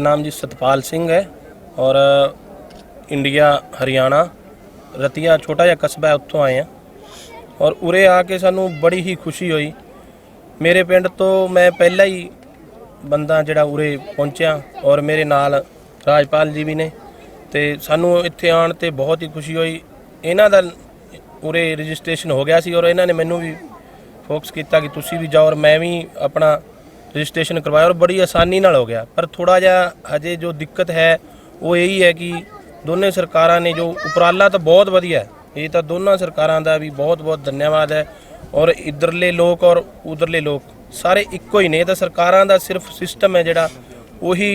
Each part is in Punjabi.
नाम जी सतपाल सिंह है और इंडिया हरियाणा रतिया छोटा जिहा कस्बा है, उत्थों आए हैं और उरे आके सानू बड़ी ही खुशी हुई। मेरे पिंड तो मैं पहला ही बंदा जिहड़ा उरे पहुंचा और मेरे नाल राजपाल जी भी ने, ते सानू इत्थे आण ते बहुत ही खुशी हुई। इन्हां दा उरे रजिस्ट्रेशन हो गया सी और इन्हां ने मैनू भी फोकस किया कि तुसी भी जाओ और मैं भी अपना रजिस्ट्रेशन करवाया और बड़ी आसानी नाल हो गया। पर थोड़ा जिहा हजे जो दिक्कत है वो यही है कि दोनों सरकारां ने जो उपराला तो बहुत वधिया है, ये तो दोनों सरकारां दा भी बहुत बहुत धन्यवाद है। और इधरले लोग और उधरले लोग सारे इक्को ही ने, तो सरकारां दा सिर्फ सिस्टम है जिहड़ा उही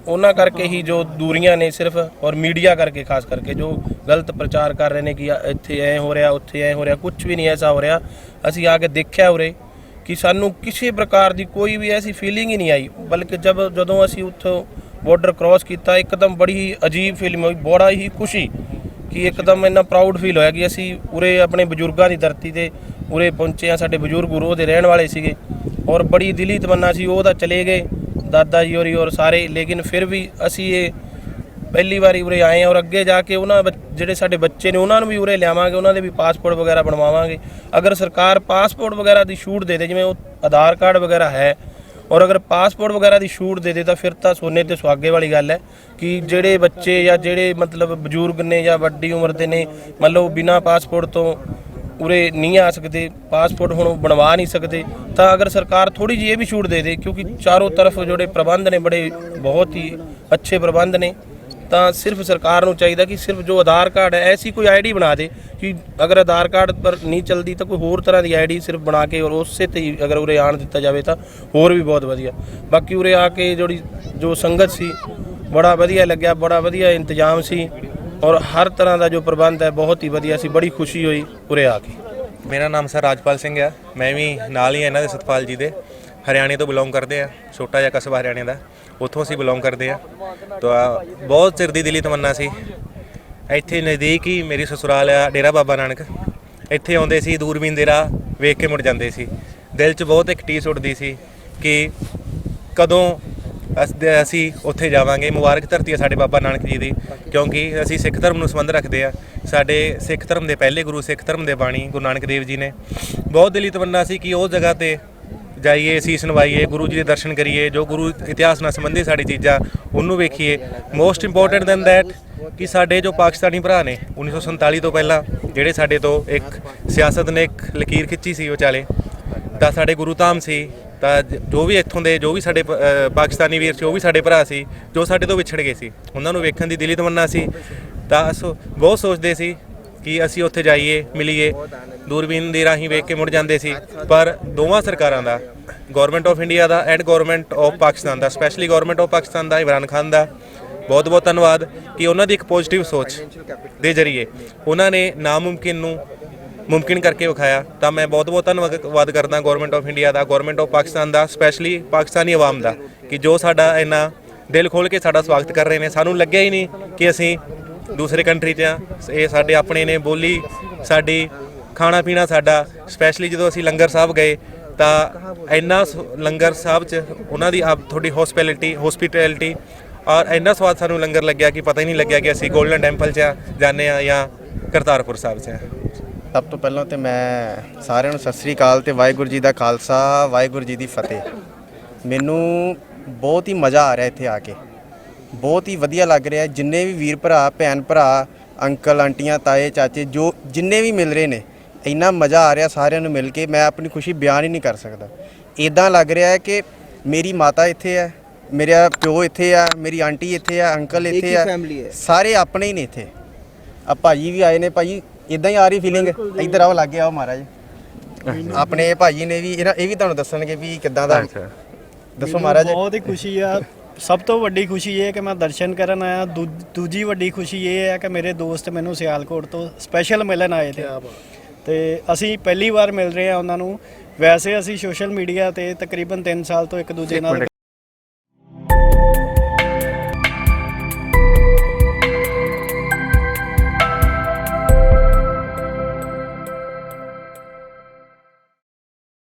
उन्हां करके ही जो दूरियां ने सिर्फ, और मीडिया करके खास करके जो गलत प्रचार कर रहे हैं कि इत्थे ऐ हो रहा उत्थे ऐ हो रहा, कुछ भी नहीं ऐसा हो रहा। असीं आके देखिया उरे कि सानू किसी प्रकार की कोई भी ऐसी फीलिंग ही नहीं आई, बल्कि जदों असीं उत्थों बॉर्डर क्रॉस किया एकदम बड़ी ही अजीब फीलिंग हुई, बड़ा ही खुशी कि एकदम इन्ना प्राउड फील होया कि असीं उरे अपने बजुर्गों की धरती ते उरे पहुंचे हैं। साडे बजुर्ग उरों दे रहण वाले सीगे और बड़ी दिली तमन्ना सी, वो तां चले गए दादा जी होरी और सारे, लेकिन फिर भी असीं ये पहली बारी उरे आए हैं और अगे जाके उन्हां ਜਿਹੜੇ ਸਾਡੇ ਬੱਚੇ ਨੇ ਉਹਨਾਂ ਨੂੰ ਵੀ ਉਰੇ ਲਿਆਵਾਂਗੇ, ਉਹਨਾਂ ਦੇ ਵੀ ਪਾਸਪੋਰਟ ਵਗੈਰਾ ਬਣਵਾਵਾਂਗੇ। ਅਗਰ ਸਰਕਾਰ ਪਾਸਪੋਰਟ ਵਗੈਰਾ ਦੀ ਛੂਟ ਦੇ ਦੇ, ਜਿਵੇਂ ਉਹ ਆਧਾਰ ਕਾਰਡ ਵਗੈਰਾ ਹੈ, ਔਰ ਅਗਰ ਪਾਸਪੋਰਟ ਵਗੈਰਾ ਦੀ ਛੂਟ ਦੇ ਦੇ ਤਾਂ ਫਿਰ ਤਾਂ ਸੋਨੇ ਤੇ ਸੁਹਾਗੇ ਵਾਲੀ ਗੱਲ ਹੈ ਕਿ ਜਿਹੜੇ ਬੱਚੇ ਜਾਂ ਜਿਹੜੇ ਮਤਲਬ ਬਜ਼ੁਰਗ ਨੇ ਜਾਂ ਵੱਡੀ ਉਮਰ ਦੇ ਨੇ, ਮੰਨ ਲਓ ਬਿਨਾਂ ਪਾਸਪੋਰਟ ਤੋਂ ਉਰੇ नहीं आ सकते, पासपोर्ट हुण बनवा नहीं सकते, तो अगर सरकार थोड़ी जी ये भी छूट दे दे, क्योंकि चारों तरफ जोड़े प्रबंध ने बड़े बहुत ही अच्छे प्रबंध ने, तो सिर्फ सरकार को चाहिए कि सिर्फ जो आधार कार्ड है ऐसी कोई आईडी बना दे कि अगर आधार कार्ड पर नहीं चलती तो कोई होर तरह की आईडी सिर्फ बना के और उससे ते अगर उरे आण दिता जाए तो होर भी बहुत वधिया। बाकी उरे आके जो संगत सी बड़ा वधिया लग्या, बड़ा वधिया इंतजाम सी और हर तरह का जो प्रबंध है बहुत ही वधिया सी, बड़ी खुशी हुई उरे आके। मेरा नाम सर राजपाल सिंह है, मैं भी नाल ही इन्हां दे सतपाल जी दे हरियाणे तो बिलोंग करते हैं, छोटा जिहा कस्बा हरियाणे का, उत्थों असीं बिलोंग करते हैं। तो बहुत चिर दी दिली तमन्ना सी, इत्थे नज़दीक ही मेरी ससुराल है डेरा बाबा नानक, इत्थे आउंदे सी दूरबीन दे राह वेख के मुड़ जांदे सी। दिल च बहुत एक टीस उठदी सी कि कदों ਅਸੀਂ ਉੱਥੇ ਜਾਵਾਂਗੇ। ਮੁਬਾਰਕ ਧਰਤੀ ਹੈ ਸਾਡੇ ਬਾਬਾ ਨਾਨਕ ਜੀ ਦੀ, ਕਿਉਂਕਿ ਅਸੀਂ ਸਿੱਖ ਧਰਮ ਨੂੰ ਸੰਬੰਧ ਰੱਖਦੇ ਆ। ਸਾਡੇ ਸਿੱਖ ਧਰਮ ਦੇ ਪਹਿਲੇ ਗੁਰੂ, ਸਿੱਖ ਧਰਮ ਦੇ ਬਾਣੀ ਗੁਰੂ ਨਾਨਕ ਦੇਵ ਜੀ ਨੇ। ਬਹੁਤ ਦਿਲੀ ਤਮੰਨਾ ਸੀ ਕਿ ਉਸ ਜਗ੍ਹਾ 'ਤੇ ਜਾਈਏ, ਸੀਸ ਨਵਾਈਏ, ਗੁਰੂ ਜੀ ਦੇ ਦਰਸ਼ਨ ਕਰੀਏ, ਜੋ ਗੁਰੂ ਇਤਿਹਾਸ ਨਾਲ ਸੰਬੰਧਿਤ ਸਾਡੀ ਚੀਜ਼ਾਂ ਉਹਨੂੰ ਵੇਖੀਏ। ਮੋਸਟ ਇੰਪੋਰਟੈਂਟ ਦੈਨ ਦੈਟ ਕਿ ਸਾਡੇ ਜੋ ਪਾਕਿਸਤਾਨੀ ਭਰਾ ਨੇ 1947 ਤੋਂ ਪਹਿਲਾਂ ਜਿਹੜੇ ਸਾਡੇ ਤੋਂ ਇੱਕ ਸਿਆਸਤ ਨੇ ਇੱਕ ਲਕੀਰ ਖਿੱਚੀ ਸੀ ਵਿਚਾਲੇ, ਤਾਂ ਸਾਡੇ ਗੁਰੂ ਧਾਮ ਸੀ, ਤਾਂ ਜੋ ਵੀ ਇੱਥੋਂ ਦੇ ਜੋ ਵੀ ਸਾਡੇ ਪਾਕਿਸਤਾਨੀ ਵੀਰ ਸੀ ਉਹ ਵੀ ਸਾਡੇ ਭਰਾ ਸੀ ਜੋ ਸਾਡੇ ਤੋਂ ਵਿਛੜ ਗਏ ਸੀ, ਉਹਨਾਂ ਨੂੰ ਵੇਖਣ ਦੀ ਦਿਲੀ ਤਮੰਨਾ ਸੀ। ਤਾਂ ਬਹੁਤ ਸੋਚਦੇ ਸੀ ਕਿ ਅਸੀਂ ਉੱਥੇ ਜਾਈਏ, ਮਿਲੀਏ, ਦੂਰਬੀਨ ਦੇ ਰਾਹੀਂ ਵੇਖ ਕੇ ਮੁੜ ਜਾਂਦੇ ਸੀ। ਪਰ ਦੋਵਾਂ ਸਰਕਾਰਾਂ ਦਾ, ਗੌਰਮੈਂਟ ਆਫ ਇੰਡੀਆ ਦਾ ਐਂਡ ਗੌਰਮੈਂਟ ਆਫ ਪਾਕਿਸਤਾਨ ਦਾ, ਸਪੈਸ਼ਲੀ ਗੌਰਮੈਂਟ ਆਫ ਪਾਕਿਸਤਾਨ ਦਾ, ਇਮਰਾਨ ਖਾਨ ਦਾ ਬਹੁਤ ਬਹੁਤ ਧੰਨਵਾਦ ਕਿ ਉਹਨਾਂ ਦੀ ਇੱਕ ਪੋਜ਼ੀਟਿਵ ਸੋਚ ਦੇ ਜ਼ਰੀਏ ਉਹਨਾਂ ਨੇ ਨਾਮੁਮਕਿਨ ਨੂੰ ਮੁਮਕਿਨ ਕਰਕੇ ਵਿਖਾਇਆ। ਤਾਂ ਮੈਂ ਬਹੁਤ ਬਹੁਤ ਧੰਨਵਾਦ ਕਰਦਾ ਗੌਰਮੈਂਟ ਆਫ ਇੰਡੀਆ ਦਾ, ਗੌਰਮੈਂਟ ਆਫ ਪਾਕਿਸਤਾਨ ਦਾ, ਸਪੈਸ਼ਲੀ ਪਾਕਿਸਤਾਨੀ ਆਵਾਮ ਦਾ ਕਿ ਜੋ ਸਾਡਾ ਇੰਨਾ ਦਿਲ ਖੋਲ੍ਹ ਕੇ ਸਾਡਾ ਸਵਾਗਤ ਕਰ ਰਹੇ ਨੇ। ਸਾਨੂੰ ਲੱਗਿਆ ਹੀ ਨਹੀਂ ਕਿ ਅਸੀਂ ਦੂਸਰੇ ਕੰਟਰੀ 'ਚ ਹਾਂ, ਇਹ ਸਾਡੇ ਆਪਣੇ ਨੇ, ਬੋਲੀ ਸਾਡੀ, ਖਾਣਾ ਪੀਣਾ ਸਾਡਾ। ਸਪੈਸ਼ਲੀ ਜਦੋਂ ਅਸੀਂ ਲੰਗਰ ਸਾਹਿਬ ਗਏ ਤਾਂ ਇੰਨਾ ਲੰਗਰ ਸਾਹਿਬ 'ਚ ਉਹਨਾਂ ਦੀ ਤੁਹਾਡੀ ਹੋਸਪਿਟੈਲਿਟੀ ਔਰ ਇੰਨਾ ਸਵਾਦ ਸਾਨੂੰ ਲੰਗਰ ਲੱਗਿਆ ਕਿ ਪਤਾ ਹੀ ਨਹੀਂ ਲੱਗਿਆ ਕਿ ਅਸੀਂ ਗੋਲਡਨ ਟੈਂਪਲ 'ਚ ਜਾਂਦੇ ਹਾਂ ਜਾਂ ਕਰਤਾਰਪੁਰ ਸਾਹਿਬ 'ਚ। ਸਭ ਤੋਂ ਪਹਿਲਾਂ ਤਾਂ ਮੈਂ ਸਾਰਿਆਂ ਨੂੰ ਸਤਿ ਸ੍ਰੀ ਅਕਾਲ ਤੇ ਵਾਹਿਗੁਰੂ ਜੀ ਦਾ ਖਾਲਸਾ, ਵਾਹਿਗੁਰੂ ਜੀ ਦੀ ਫਤਿਹ। ਮੈਨੂੰ ਬਹੁਤ ਹੀ ਮਜ਼ਾ ਆ ਰਿਹਾ ਇੱਥੇ ਆ ਕੇ, ਬਹੁਤ ਹੀ ਵਧੀਆ ਲੱਗ ਰਿਹਾ। ਜਿੰਨੇ ਵੀ ਵੀਰ ਭਰਾ, ਭੈਣ ਭਰਾ, ਅੰਕਲ ਆਂਟੀਆਂ, ਤਾਏ ਚਾਚੇ, ਜੋ ਜਿੰਨੇ ਵੀ ਮਿਲ ਰਹੇ ਨੇ, ਇੰਨਾ ਮਜ਼ਾ ਆ ਰਿਹਾ ਸਾਰਿਆਂ ਨੂੰ ਮਿਲ ਕੇ, ਮੈਂ ਆਪਣੀ ਖੁਸ਼ੀ ਬਿਆਨ ਹੀ ਨਹੀਂ ਕਰ ਸਕਦਾ। ਇੱਦਾਂ ਲੱਗ ਰਿਹਾ ਹੈ ਕਿ ਮੇਰੀ ਮਾਤਾ ਇੱਥੇ ਹੈ, ਮੇਰਾ ਪਿਓ ਇੱਥੇ ਆ, ਮੇਰੀ ਆਂਟੀ ਇੱਥੇ ਆ, ਅੰਕਲ ਇੱਥੇ ਆ, ਸਾਰੇ ਆਪਣੇ ਹੀ ਨੇ ਇੱਥੇ। ਆ ਭਾਜੀ ਵੀ ਆਏ ਨੇ। ਭਾਜੀ ਇੱਦਾਂ ਹੀ ਆ ਰਹੀ ਫੀਲਿੰਗ? ਇੱਧਰ ਆਓ, ਲਾਗੇ ਆਓ ਮਹਾਰਾਜ। ਆਪਣੇ ਭਾਜੀ ਨੇ ਵੀ ਇਹ ਵੀ ਤੁਹਾਨੂੰ ਦੱਸਣਗੇ ਵੀ ਕਿੱਦਾਂ ਦਾ। ਦੱਸੋ ਮਹਾਰਾਜ। ਬਹੁਤ ਹੀ ਖੁਸ਼ੀ ਆ। ਸਭ ਤੋਂ ਵੱਡੀ ਖੁਸ਼ੀ ਇਹ ਕਿ ਮੈਂ ਦਰਸ਼ਨ ਕਰਨ ਆਇਆ। ਦੂਜੀ ਵੱਡੀ ਖੁਸ਼ੀ ਇਹ ਹੈ ਕਿ ਮੇਰੇ ਦੋਸਤ ਮੈਨੂੰ ਸਿਆਲਕੋਟ ਤੋਂ ਸਪੈਸ਼ਲ ਮਿਲਣ ਆਏ ਤੇ ਅਸੀਂ ਪਹਿਲੀ ਵਾਰ ਮਿਲ ਰਹੇ ਹਾਂ ਉਹਨਾਂ ਨੂੰ। ਵੈਸੇ ਅਸੀਂ ਸੋਸ਼ਲ ਮੀਡੀਆ ਤੇ ਤਕਰੀਬਨ 3 ਸਾਲ ਤੋਂ ਇੱਕ ਦੂਜੇ ਨਾਲ